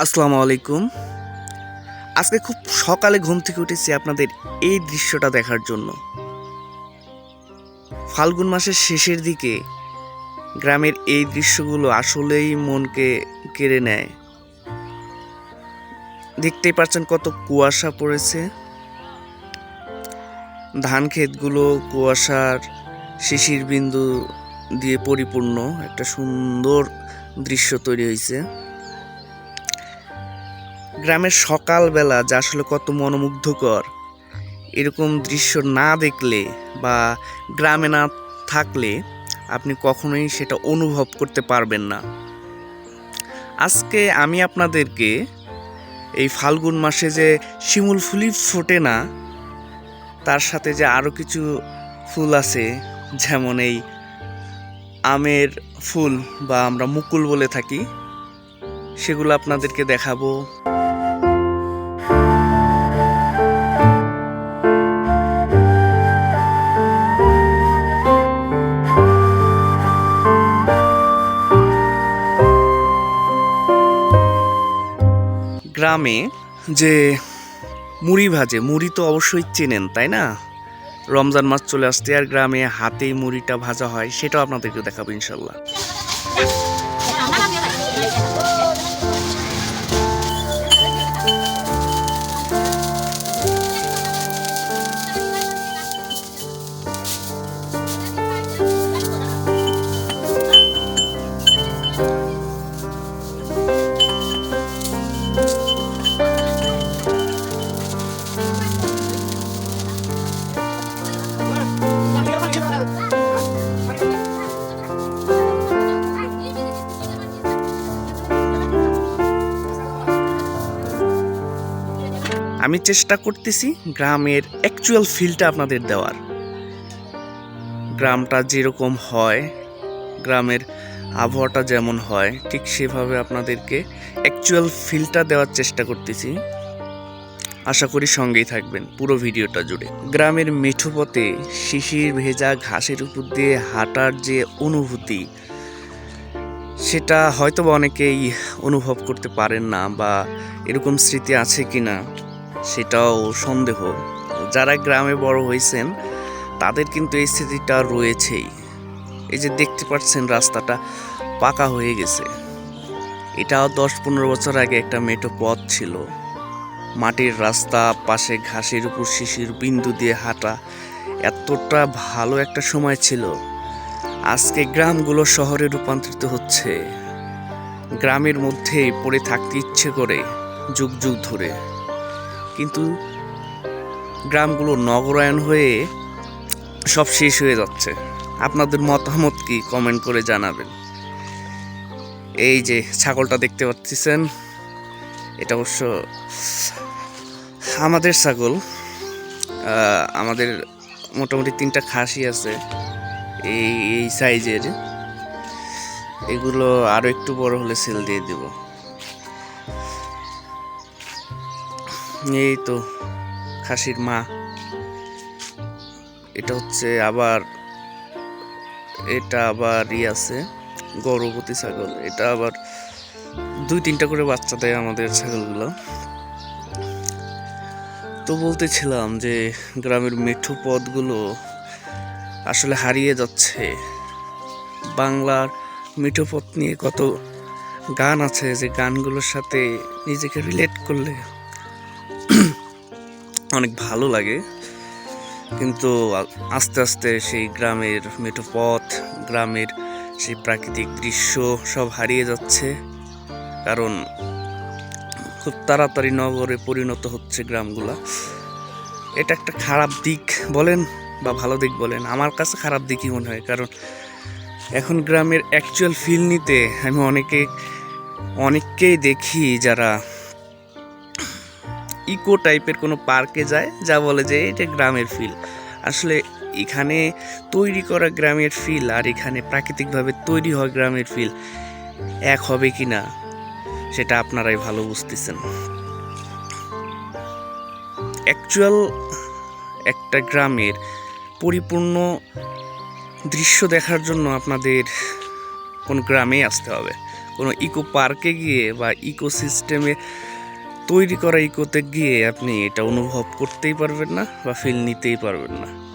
আসসালামু আলাইকুম। আজকে খুব সকালে ঘুম থেকে উঠেছি আপনাদের এই দৃশ্যটা দেখার জন্য। ফাল্গুন মাসের শেষের দিকে গ্রামের এই দৃশ্যগুলো আসলেই মনকে কেড়ে নেয়। দেখতেই পাচ্ছেন কত কুয়াশা পড়েছে। ধান ক্ষেতগুলো কুয়াশার শিশির বিন্দু দিয়ে পরিপূর্ণ একটা সুন্দর দৃশ্য তৈরি হয়েছে। গ্রামের সকালবেলা যা আসলে কত মনোমুগ্ধকর, এরকম দৃশ্য না দেখলে বা গ্রামে না থাকলে আপনি কখনোই সেটা অনুভব করতে পারবেন না। আজকে আমি আপনাদেরকে এই ফাল্গুন মাসে যে শিমুল ফুলই ফোটে না, তার সাথে যে আরও কিছু ফুল আছে, যেমন এই আমের ফুল বা আমরা মুকুল বলে থাকি, সেগুলো আপনাদেরকে দেখাবো। গ্রামে যে মুড়ি ভাজে, মুড়ি তো অবশ্যই চেনেন তাই না? রমজান মাস চলে আসতে আর গ্রামে হাতেই মুড়িটা ভাজা হয়, সেটাও আপনাদেরকে দেখাবো ইনশাল্লাহ। আমি চেষ্টা করতেছি গ্রামের অ্যাকচুয়াল ফিলটা আপনাদের দেওয়ার। গ্রামটা যেরকম হয়, গ্রামের আবহাওয়াটা যেমন হয়, ঠিক সেভাবে আপনাদেরকে অ্যাকচুয়াল ফিলটা দেওয়ার চেষ্টা করতেছি। আশা করি সঙ্গেই থাকবেন পুরো ভিডিওটা জুড়ে। গ্রামের মেঠো পথে শিশির ভেজা ঘাসের উপর দিয়ে হাঁটার যে অনুভূতি, সেটা হয়তো বা অনেকেই অনুভব করতে পারেন না, বা এরকম স্মৃতি আছে কিনা সেটাও সন্দেহ। যারা গ্রামে বড় হয়েছেন তাদের কিন্তু এই স্মৃতিটা রয়েছেই। এই যে দেখতে পাচ্ছেন রাস্তাটা পাকা হয়ে গেছে, এটাও 10-15 বছর আগে একটা মেঠো পথ ছিল। মাটির রাস্তা, পাশে ঘাসের উপর শিশির বিন্দু দিয়ে হাঁটা, এতটা ভালো একটা সময় ছিল। আজকে গ্রামগুলো শহরে রূপান্তরিত হচ্ছে। গ্রামের মধ্যেই পড়ে থাকতে ইচ্ছে করে যুগ যুগ ধরে, কিন্তু গ্রামগুলো নগরায়ন হয়ে সব শেষ হয়ে যাচ্ছে। আপনাদের মতামত কি কমেন্ট করে জানাবেন। এই যে ছাগলটা দেখতে পাচ্ছেন, এটা অবশ্য আমাদের ছাগল। আমাদের মোটামুটি 3টা খাসি আছে এই সাইজের। এগুলো আরো একটু বড় হলে সেল দিয়ে দেব। এই তো খাসির মা, এটা হচ্ছে আবার, এটা আবার আছে গর্ভবতী ছাগল। এটা আবার 2-3টা করে বাচ্চা দেয় আমাদের ছাগলগুলো। তো বলতেছিলাম যে গ্রামের মেঠো পথগুলো আসলে হারিয়ে যাচ্ছে। বাংলার মেঠো পথ নিয়ে কত গান আছে, যে গানগুলোর সাথে নিজেকে রিলেট করলে অনেক ভালো লাগে, কিন্তু আস্তে আস্তে সেই গ্রামের মেঠো পথ, গ্রামের সেই প্রাকৃতিক দৃশ্য সব হারিয়ে যাচ্ছে। কারণ খুব তাড়াতাড়ি নগরে পরিণত হচ্ছে গ্রামগুলা। এটা একটা খারাপ দিক বলেন বা ভালো দিক বলেন, আমার কাছে খারাপ দিকই মনে হয়। কারণ এখন গ্রামের অ্যাকচুয়াল ফিল নিতে আমি অনেককেই দেখি যারা ইকো টাইপের কোনো পার্কে যায়, যা বলে যে এটা গ্রামের ফিল। আসলে এখানে তৈরি করা গ্রামের ফিল আর এখানে প্রাকৃতিকভাবে তৈরি হয় গ্রামের ফিল এক হবে কি না, সেটা আপনারাই ভালো বুঝতেছেন। অ্যাকচুয়াল একটা গ্রামের পরিপূর্ণ দৃশ্য দেখার জন্য আপনাদের কোন গ্রামে আসতে হবে। কোনো ইকো পার্কে গিয়ে বা ইকো সিস্টেমে তৈরি করা ইকোতে গিয়ে আপনি এটা অনুভব করতেই পারবেন না বা ফিল নিতেই পারবেন না।